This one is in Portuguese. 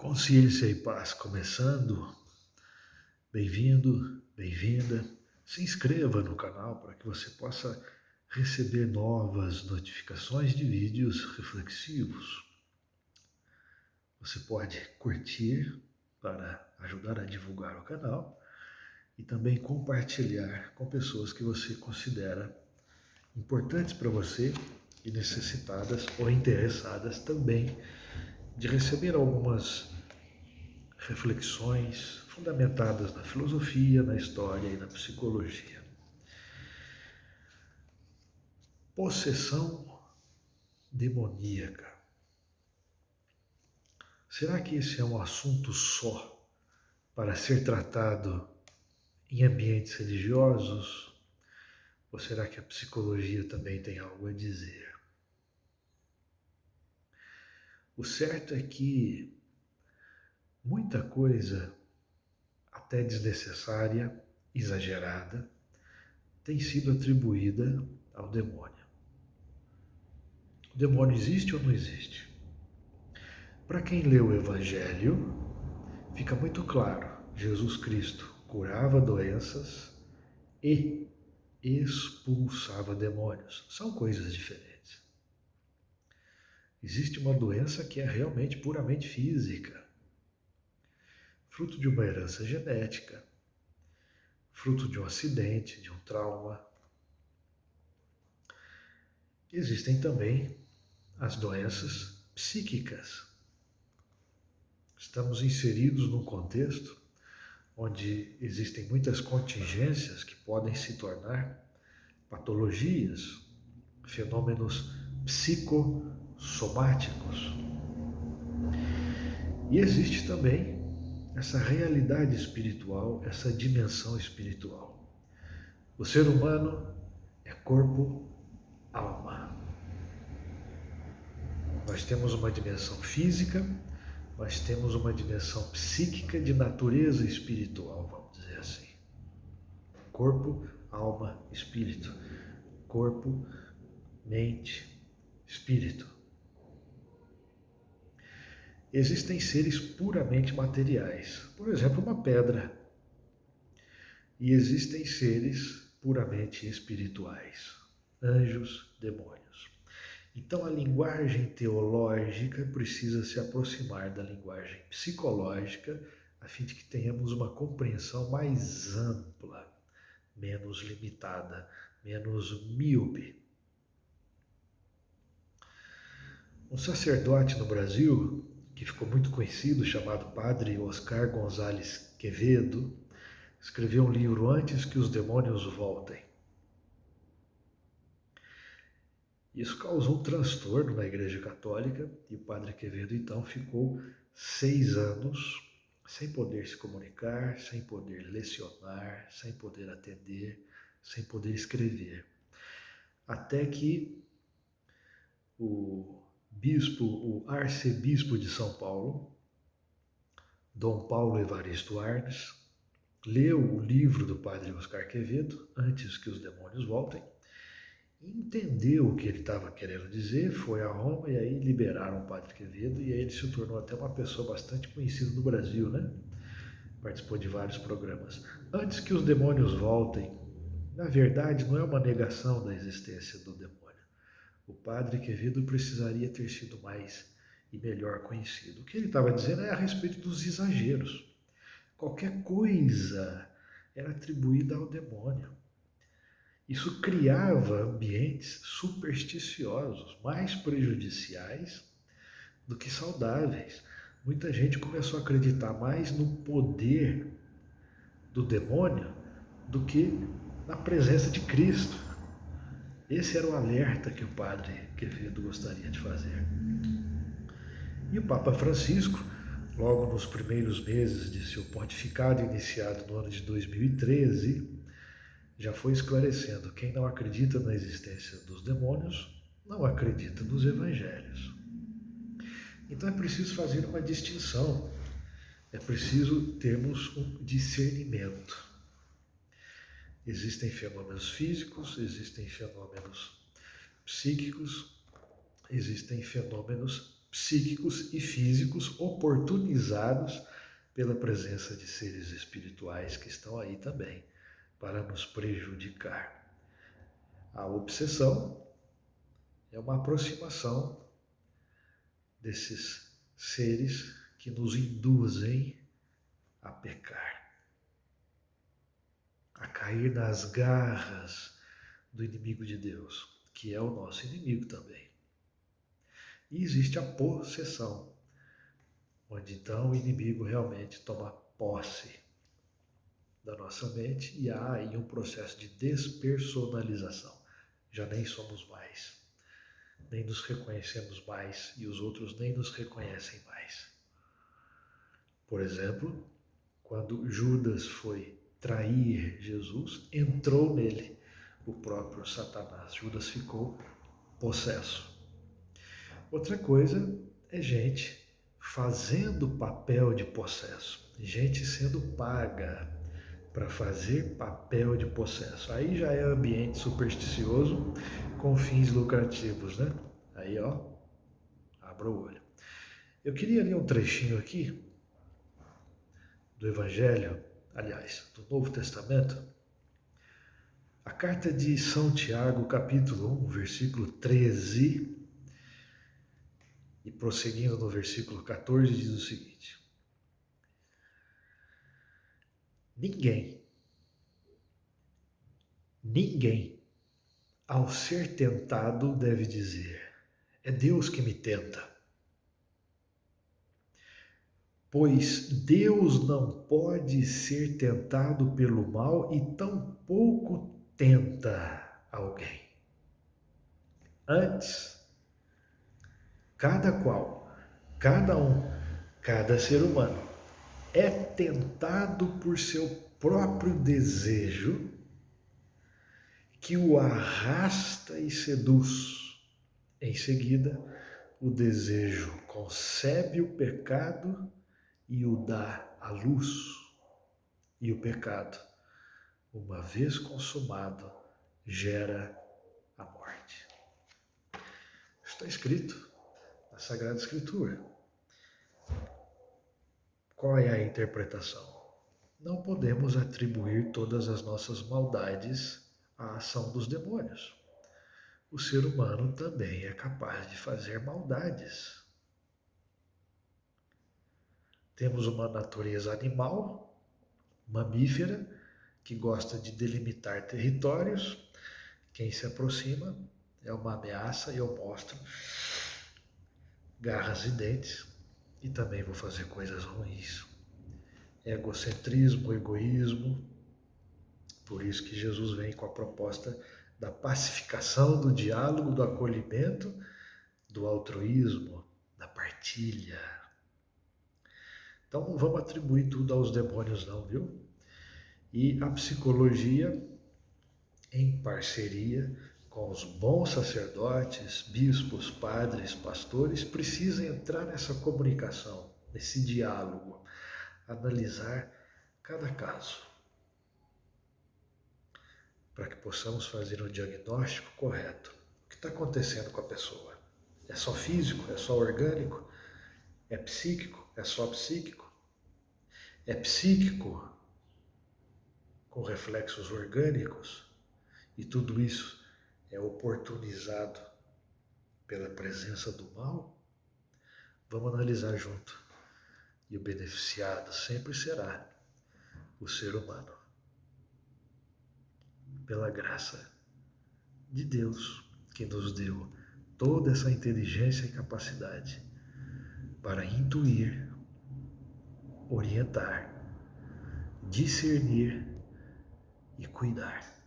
Consciência e paz começando. Bem-vindo, bem-vinda. Se inscreva no canal para que você possa receber novas notificações de vídeos reflexivos. Você pode curtir para ajudar a divulgar o canal e também compartilhar com pessoas que você considera importantes para você e necessitadas ou interessadas também de receber algumas reflexões fundamentadas na filosofia, na história e na psicologia. Possessão demoníaca. Será que esse é um assunto só para ser tratado em ambientes religiosos? Ou será que a psicologia também tem algo a dizer? O certo é que muita coisa, até desnecessária, exagerada, tem sido atribuída ao demônio. O demônio existe ou não existe? Para quem lê o Evangelho, fica muito claro, Jesus Cristo curava doenças e expulsava demônios. São coisas diferentes. Existe uma doença que é realmente puramente física, fruto de uma herança genética, fruto de um acidente, de um trauma. Existem também as doenças psíquicas. Estamos inseridos num contexto onde existem muitas contingências que podem se tornar patologias, fenômenos psicossomáticos. E existe também essa realidade espiritual, essa dimensão espiritual. O ser humano é corpo, alma. Nós temos uma dimensão física, nós temos uma dimensão psíquica de natureza espiritual, vamos dizer assim. Corpo, alma, espírito. Corpo, mente, espírito. Existem seres puramente materiais, por exemplo, uma pedra. E existem seres puramente espirituais, anjos, demônios. Então a linguagem teológica precisa se aproximar da linguagem psicológica a fim de que tenhamos uma compreensão mais ampla, menos limitada, menos míope. Um sacerdote no Brasil, que ficou muito conhecido, chamado Padre Oscar Gonzalez Quevedo, escreveu um livro Antes que os Demônios Voltem. Isso causou um transtorno na Igreja Católica e o Padre Quevedo então ficou 6 anos sem poder se comunicar, sem poder lecionar, sem poder atender, sem poder escrever. Até que o arcebispo de São Paulo, Dom Paulo Evaristo Arnes, leu o livro do Padre Oscar Quevedo, Antes que os Demônios Voltem, entendeu o que ele estava querendo dizer, foi a Roma e aí liberaram o Padre Quevedo e aí ele se tornou até uma pessoa bastante conhecida no Brasil, né? Participou de vários programas. Antes que os demônios voltem, na verdade não é uma negação da existência do demônio. O Padre Quevedo precisaria ter sido mais e melhor conhecido. O que ele estava dizendo é a respeito dos exageros. Qualquer coisa era atribuída ao demônio. Isso criava ambientes supersticiosos, mais prejudiciais do que saudáveis. Muita gente começou a acreditar mais no poder do demônio do que na presença de Cristo. Esse era o alerta que o Padre Quevedo gostaria de fazer. E o Papa Francisco, logo nos primeiros meses de seu pontificado, iniciado no ano de 2013, já foi esclarecendo: quem não acredita na existência dos demônios não acredita nos evangelhos. Então é preciso fazer uma distinção, é preciso termos um discernimento. Existem fenômenos físicos, existem fenômenos psíquicos, existem fenômenos psíquicos e físicos oportunizados pela presença de seres espirituais que estão aí também para nos prejudicar. A obsessão é uma aproximação desses seres que nos induzem a pecar, a cair nas garras do inimigo de Deus, que é o nosso inimigo também. E existe a possessão, onde então o inimigo realmente toma posse da nossa mente e há aí um processo de despersonalização. Já nem somos mais, nem nos reconhecemos mais e os outros nem nos reconhecem mais. Por exemplo, quando Judas foi trair Jesus, entrou nele o próprio Satanás. Judas ficou possesso. Outra coisa é gente fazendo papel de possesso, gente sendo paga para fazer papel de possesso. Aí já é ambiente supersticioso com fins lucrativos, né? Aí, ó, abra o olho. Eu queria ler um trechinho aqui do Evangelho, aliás, do Novo Testamento, a carta de São Tiago, capítulo 1, versículo 13, e prosseguindo no versículo 14, diz o seguinte: Ninguém, ao ser tentado, deve dizer: é Deus que me tenta. Pois Deus não pode ser tentado pelo mal e tampouco tenta alguém. Antes, cada ser humano é tentado por seu próprio desejo que o arrasta e seduz. Em seguida, o desejo concebe o pecado e o dá à luz. E o pecado, uma vez consumado, gera a morte. Está escrito na Sagrada Escritura. Qual é a interpretação? Não podemos atribuir todas as nossas maldades à ação dos demônios. O ser humano também é capaz de fazer maldades. Temos uma natureza animal, mamífera, que gosta de delimitar territórios. Quem se aproxima é uma ameaça e eu mostro garras e dentes e também vou fazer coisas ruins. Egocentrismo, egoísmo. Por isso que Jesus vem com a proposta da pacificação, do diálogo, do acolhimento, do altruísmo, da partilha. Então não vamos atribuir tudo aos demônios não, viu? E a psicologia, em parceria com os bons sacerdotes, bispos, padres, pastores, precisa entrar nessa comunicação, nesse diálogo, analisar cada caso, para que possamos fazer um diagnóstico correto. O que está acontecendo com a pessoa? É só físico? É só orgânico? É psíquico? É só psíquico? É psíquico com reflexos orgânicos? E tudo isso é oportunizado pela presença do mal? Vamos analisar junto. E o beneficiado sempre será o ser humano. Pela graça de Deus, que nos deu toda essa inteligência e capacidade para intuir, orientar, discernir e cuidar.